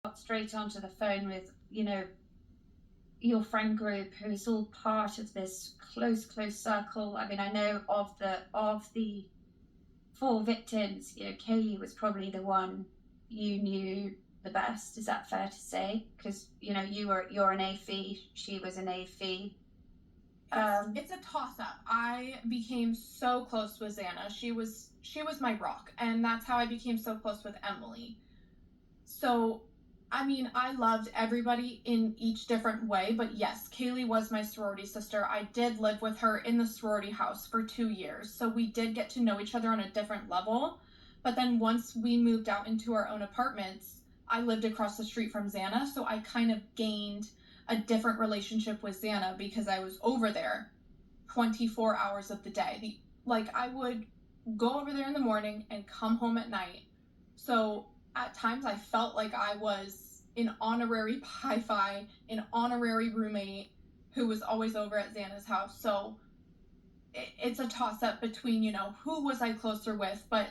got straight onto the phone with, your friend group who's all part of this close circle. I mean, I know of the four victims, Kaylee was probably the one you knew the best. Is that fair to say? Because you're an AFI, she was an AFI. It's a toss-up. I became so close with Xana. She was my rock, and that's how I became so close with Emily. So, I mean, I loved everybody in each different way, but yes, Kaylee was my sorority sister. I did live with her in the sorority house for 2 years, so we did get to know each other on a different level. But then once we moved out into our own apartments, I lived across the street from Xana, so I kind of gained a different relationship with Xana because I was over there 24 hours of the day. Like, I would go over there in the morning and come home at night. So at times I felt like I was an honorary Pi-Fi, an honorary roommate who was always over at Xana's house. So it's a toss-up between, who was I closer with, but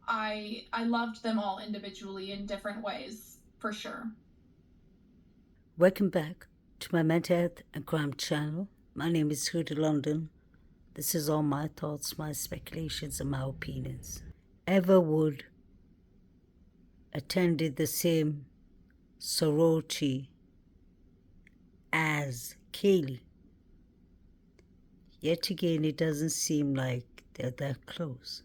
I loved them all individually in different ways, for sure. Welcome back to my Mental Health and Crime channel. My name is Huda London. This is all my thoughts, my speculations, and my opinions. Everwood attended the same sorority as Kaylee. Yet again, it doesn't seem like they're that close.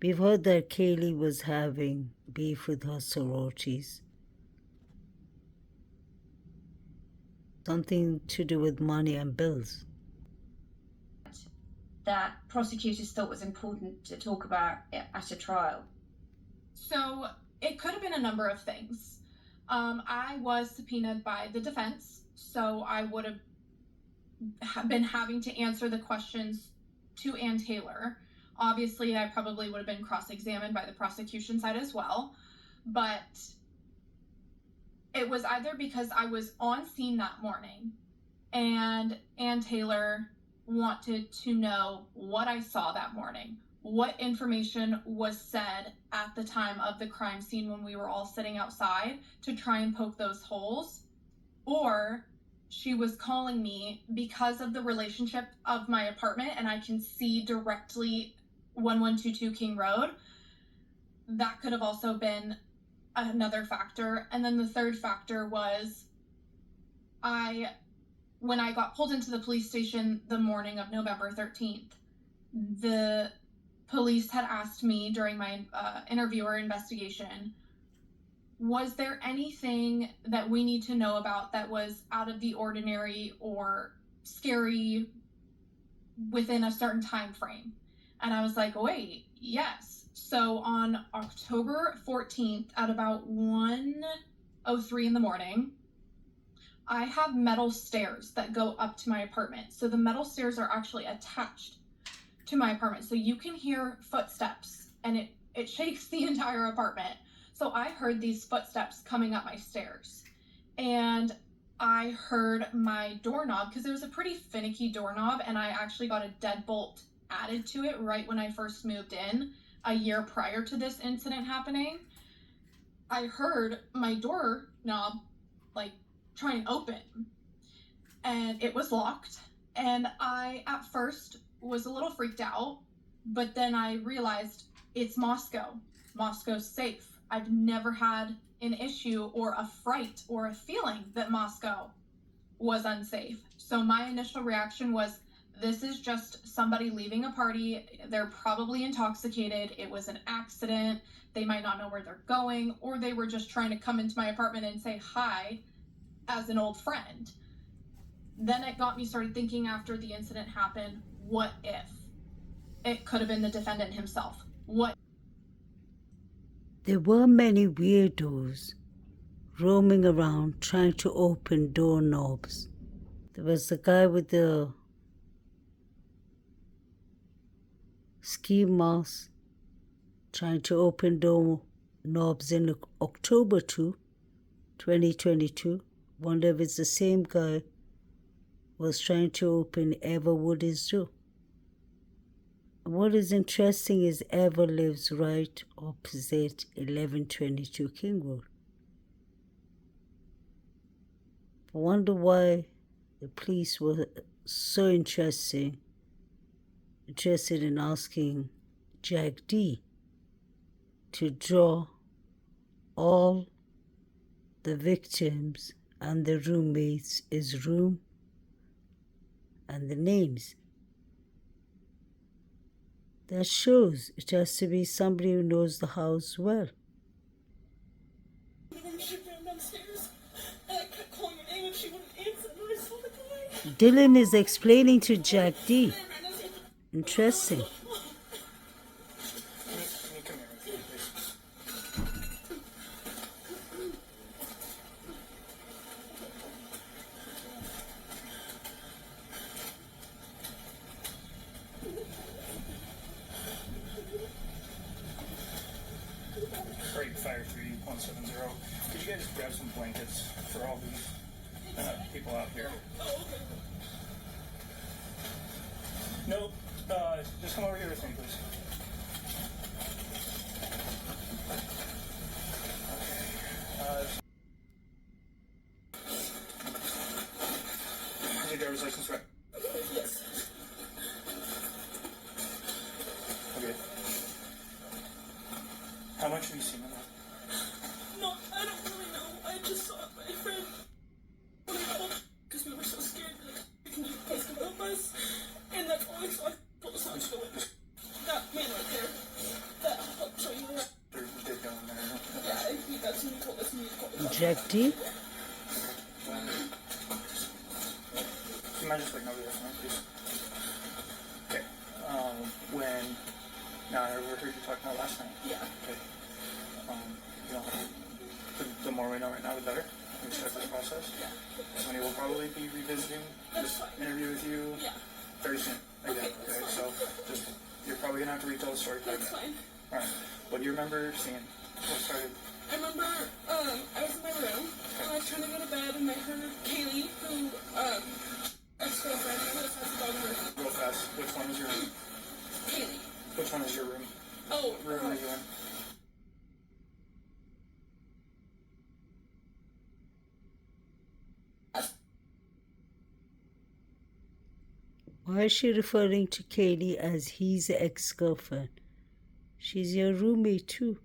We've heard that Kaylee was having beef with her sororities. Something to do with money and bills. That prosecutors thought was important to talk about at a trial. So it could have been a number of things. I was subpoenaed by the defense, so I would have been having to answer the questions to Ann Taylor. Obviously, I probably would have been cross-examined by the prosecution side as well, but it was either because I was on scene that morning and Ann Taylor wanted to know what I saw that morning, what information was said at the time of the crime scene when we were all sitting outside to try and poke those holes, or she was calling me because of the relationship of my apartment and I can see directly 1122 King Road. That could have also been another factor. And then the third factor was when I got pulled into the police station the morning of November 13th, the police had asked me during my interview or investigation, was there anything that we need to know about that was out of the ordinary or scary within a certain time frame? And I was like, wait, yes. So on October 14th at about 1:03 in the morning, I have metal stairs that go up to my apartment. So the metal stairs are actually attached to my apartment. So you can hear footsteps and it shakes the entire apartment. So I heard these footsteps coming up my stairs. And I heard my doorknob, because it was a pretty finicky doorknob, and I actually got a deadbolt added to it right when I first moved in a year prior to this incident happening. I heard my doorknob like try and open, and it was locked. And I at first was a little freaked out, but then I realized it's Moscow. Moscow's safe. I've never had an issue or a fright or a feeling that Moscow was unsafe. So my initial reaction was, this is just somebody leaving a party. They're probably intoxicated. It was an accident. They might not know where they're going, or they were just trying to come into my apartment and say hi as an old friend. Then it got me started thinking after the incident happened, what if it could have been the defendant himself? There were many weirdos roaming around trying to open doorknobs. There was the guy with the ski mask trying to open doorknobs in October 2022. Wonder if it's the same guy was trying to open Everwood's door. What is interesting is Eva lives right opposite 1122 King Road. I wonder why the police were so interested in asking Jack D to draw all the victims and the roommates' room and the names. That shows it has to be somebody who knows the house well. Dylan is explaining to Jack D. Interesting. Fire 3170. Could you guys grab some blankets for all these people out here? No, just come over here with me, please. Okay. Is your driver's license right? Yes. Okay. How much have you seen of that? No, I don't really know. I just saw my friend because we were so scared that we can help us, and that's all I saw. Told us not to go in. That man right there. That I'll show you that. They're going there. Yeah, that's when he told us we need to call us. Jack D? You mind just waiting over there for me, please? Okay. Now I heard you talking about last night. Yeah. Okay. You know, the more we know right now, the better. We start this process. Yeah. Somebody will probably be revisiting this interview with you very soon. Again, okay? So you're probably gonna have to retell the story quite a bit. That's fine. All right. What do you remember seeing? What started? I remember, I was in my room, and I was trying to go to bed, and I heard Kaylee, who, ex-girlfriend, who has a dog in her. Real fast. Which one is your room? Kaylee. Which one is your room? Oh, Room are you in? Why is she referring to Kaylee as his ex-girlfriend? She's your roommate too.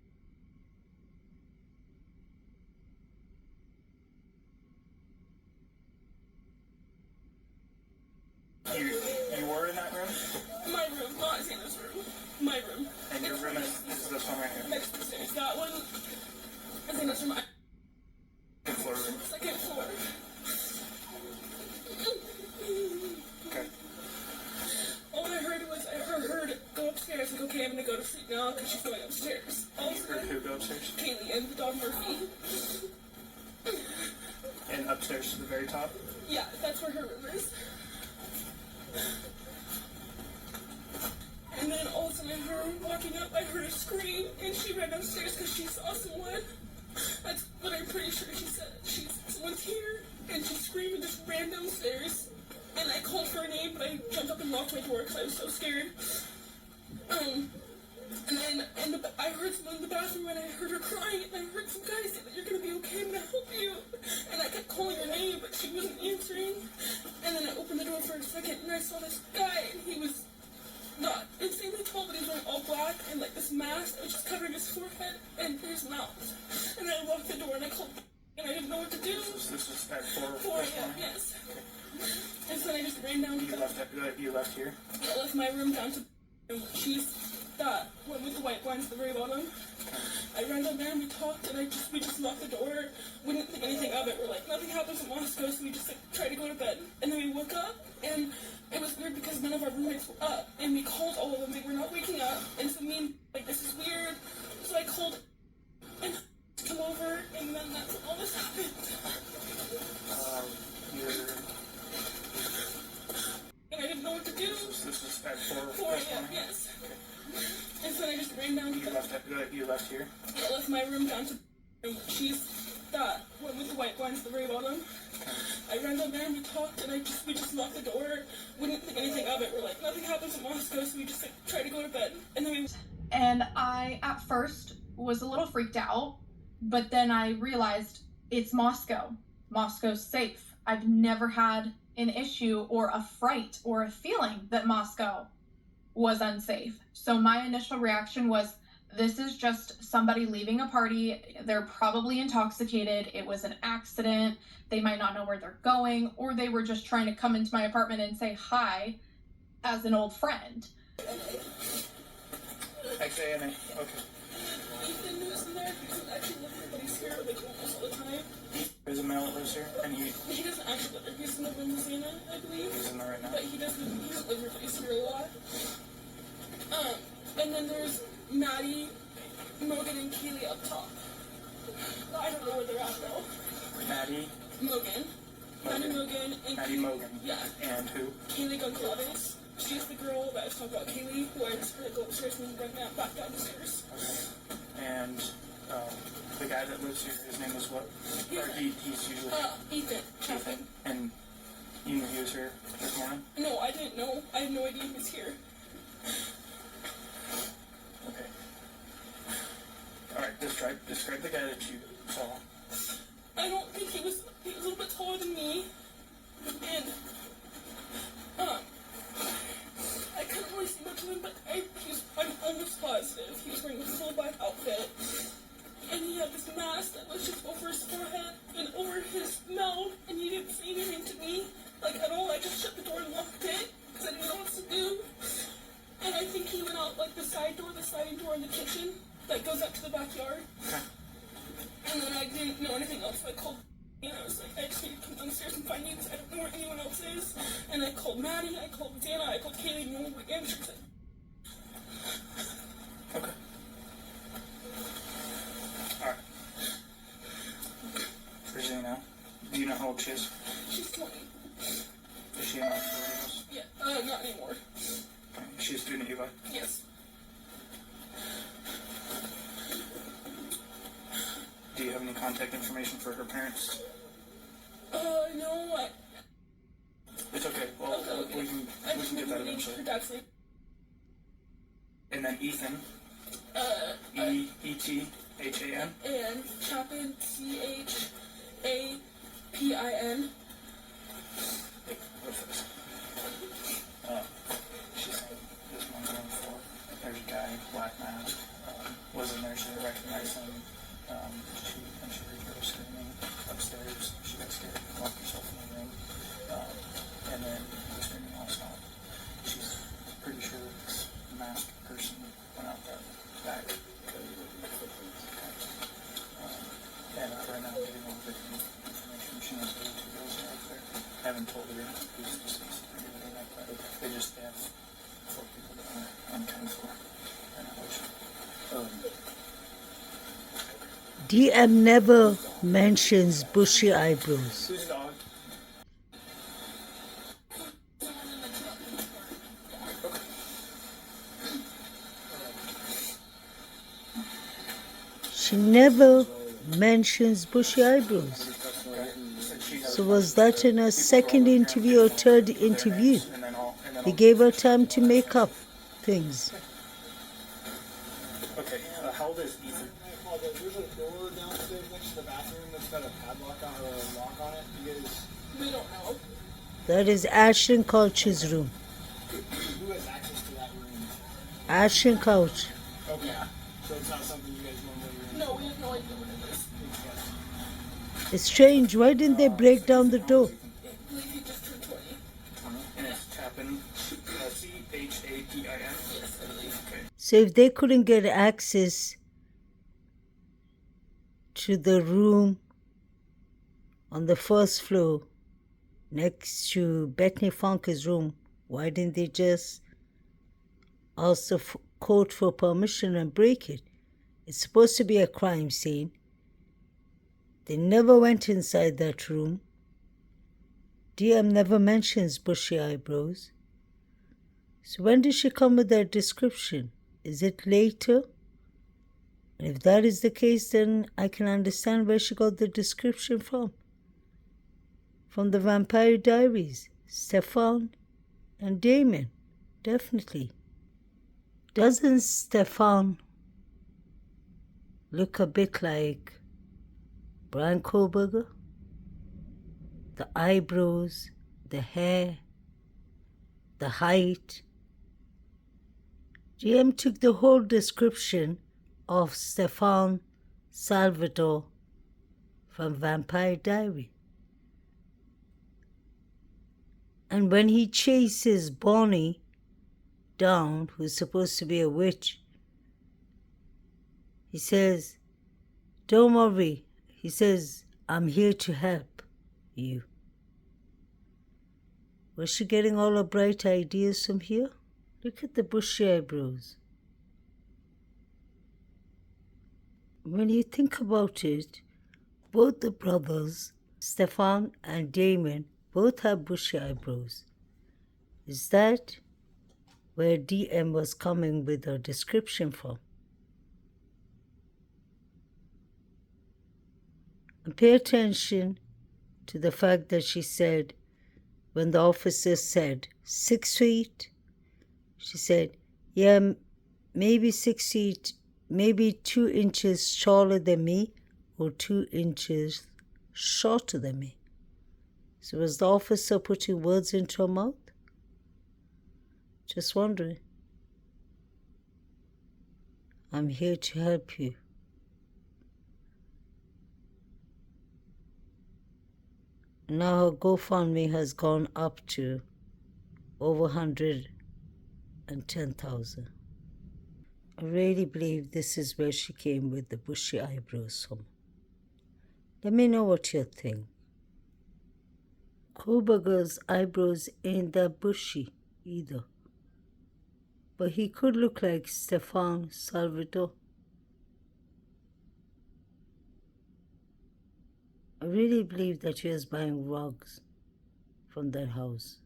You were in that room? my room, not Xana's room. My room. And your room is this one right here? Next to the stairs. That one, Xana's room. Second floor room. Second floor. Okay. All I heard was I heard her go upstairs. Like, okay, I'm gonna go to sleep now because she's going upstairs. All You heard who go upstairs? Kaylee and the dog Murphy. And upstairs to the very top? Yeah, that's where her room is. And then all of a sudden I heard her walking up. I heard her scream, and she ran upstairs because she saw someone. That's what I'm pretty sure she said. Someone's here, and she screamed and just ran downstairs. And I called her name, but I jumped up and locked my door because I was so scared. And then I heard someone in the bathroom, and I heard her crying, and I heard some guy say that you're gonna be okay, I'm gonna help you. And I kept calling her name, but she wasn't answering. And then I opened the door for a second, and I saw this guy, and he was not insanely tall, but he was wearing all black and like this mask, which was covering his forehead and his mouth. And then I locked the door, and I called, and I didn't know what to do. This is at 4 Yeah, yes. And so I just ran down to You left here? I left my room down to she's that one with the white blinds at the very bottom. I ran down there and we talked, and we just locked the door. We didn't think anything of it. We're like, nothing happens in Moscow, so we just like tried to go to bed. And then we woke up, and it was weird because none of our roommates were up, and we called all of them. They were not waking up, and so like, this is weird. So I called and come over, and then that's when all this happened. And I didn't know what to do. This is at 4 Yeah, yes. Okay. And so I just ran down to You left here? I left my room down to she's that went with the white blinds at the very bottom. I ran down there and we talked, and we just locked the door. We didn't think anything of it. We're like, nothing happens in Moscow, so we just like tried to go to bed. And then And I, at first, was a little freaked out, but then I realized it's Moscow. Moscow's safe. I've never had an issue or a fright or a feeling that Moscow was unsafe. So my initial reaction was, this is just somebody leaving a party. They're probably intoxicated. It was an accident. They might not know where they're going, or they were just trying to come into my apartment and say hi as an old friend. XANA, okay. Ethan lives in there. He doesn't actually live here, but he's here like almost all the time. There's a male that lives here, and He doesn't actually live here. He's in the Louisiana, I believe. he's in there right now. But he doesn't live here, but he's here a lot. And then there's Maddie, Morgan, and Keely up top. I don't know where they're at though. Maddie, Morgan, and Maddie Mogan. Yeah. And who? Kaylee Gonzalez. She's the girl that I was talking about, Kaylee, who I just heard her go upstairs and bring that back down the stairs. Okay. And the guy that lives here, his name is what? Or he's usually... Ethan. Chapman. And you knew he was here this morning? No, I didn't know. I had no idea he was here. Okay. Alright, describe the guy that you saw. I don't think he was a little bit taller than me. And, I couldn't really see much of him, but I'm almost positive he was wearing a full black outfit. And he had this mask that was just over his forehead and over his mouth, and he didn't say anything to me, like at all. I just shut the door and locked it, because I didn't know what to do. And I think he went out like the sliding door in the kitchen that goes out to the backyard. Okay. And then I didn't know anything else, so I called, and I was like, I just need to come downstairs and find you, because I don't know where anyone else is. And I called Maddie, I called Dana, I called Kaylee, no one would answer. Okay. Alright. Regina, do you know how old she is? She's 20. Is she in our house? Yeah, not anymore. Okay. Is she a student at Eli? Yes. Do you have any contact information for her parents? No, It's okay. Well, we can get that eventually. Her dad's name. And then Ethan. E-T-H-A-N. And Chapin, Chapin. What's this? She's saying this one's on the floor. There's a guy, black mask, was in there. She didn't recognize him. She heard her screaming upstairs. She got scared, locked herself in the room. And then the screaming all stopped. She's pretty sure this masked person went out that back. And right now, I'm getting all the information. She knows the two girls are out there. I haven't told her who's deceased or anything like that. They just have 4 people down there on 10th floor. And DM never mentions bushy eyebrows. who's dog? She never mentions bushy eyebrows. So was that in a second interview or third interview? They gave her time to make up things. Okay, how old is Ethan? There's a door downstairs next to the bathroom that's got a padlock on or a lock on it. We don't know. That is Ashton Couch's room. Who has access to that room? Ashton Couch. Okay. So it's not something you guys normally No, we have no idea what it is. It's strange. Why didn't they break down the door? I believe he just turned 20. And it's Chapin, C-H-A-P-I-N? Yes, I believe. Okay. So if they couldn't get access to the room on the first floor next to Bethany Funke's room, why didn't they just ask the court for permission and break it? It's supposed to be a crime scene. They never went inside that room. DM never mentions bushy eyebrows. So when did she come with that description? Is it later And if that is the case, then I can understand where she got the description from. From the Vampire Diaries, Stefan and Damon, definitely. Doesn't Stefan look a bit like Brian Kohlberger? The eyebrows, the hair, the height. GM took the whole description of Stefan Salvador from Vampire Diary. And when he chases Bonnie down, who's supposed to be a witch, he says, "Don't worry." He says, "I'm here to help you." Was she getting all her bright ideas from here? Look at the bushy eyebrows. When you think about it, both the brothers, Stefan and Damon, both have bushy eyebrows. Is that where DM was coming with her description from? And pay attention to the fact that she said, when the officer said 6 feet, she said, yeah, maybe 6 feet, maybe 2 inches taller than me or 2 inches shorter than me. So was the officer putting words into her mouth? Just wondering. I'm here to help you. Now her GoFundMe has gone up to over 110,000. I really believe this is where she came with the bushy eyebrows from. Let me know what you think. Kohlberger's eyebrows ain't that bushy either. But he could look like Stefan Salvador. I really believe that she was buying rugs from that house.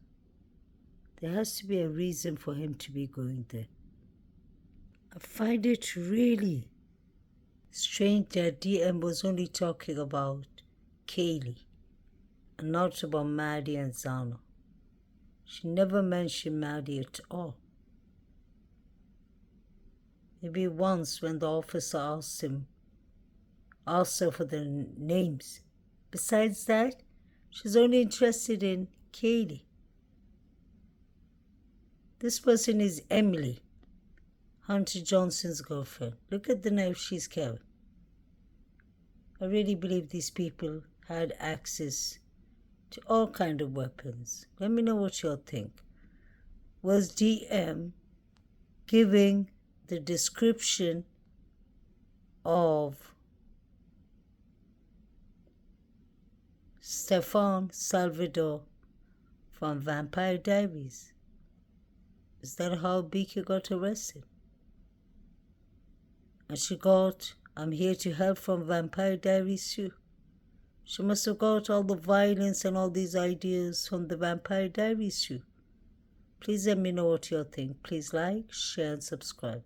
There has to be a reason for him to be going there. I find it really strange that DM was only talking about Kaylee and not about Maddie and Zana. She never mentioned Maddie at all. Maybe once when the officer asked her for the names. Besides that, she's only interested in Kaylee. This person is Emily, Hunter Johnson's girlfriend. Look at the knife she's carrying. I really believe these people had access to all kinds of weapons. Let me know what you all think. Was DM giving the description of Stefan Salvador from Vampire Diaries? Is that how Beaker got arrested? And she got I'm here to help from Vampire Diaries too. She must have got all the violence and all these ideas from the Vampire Diaries too. Please let me know what you think. Please like, share and subscribe.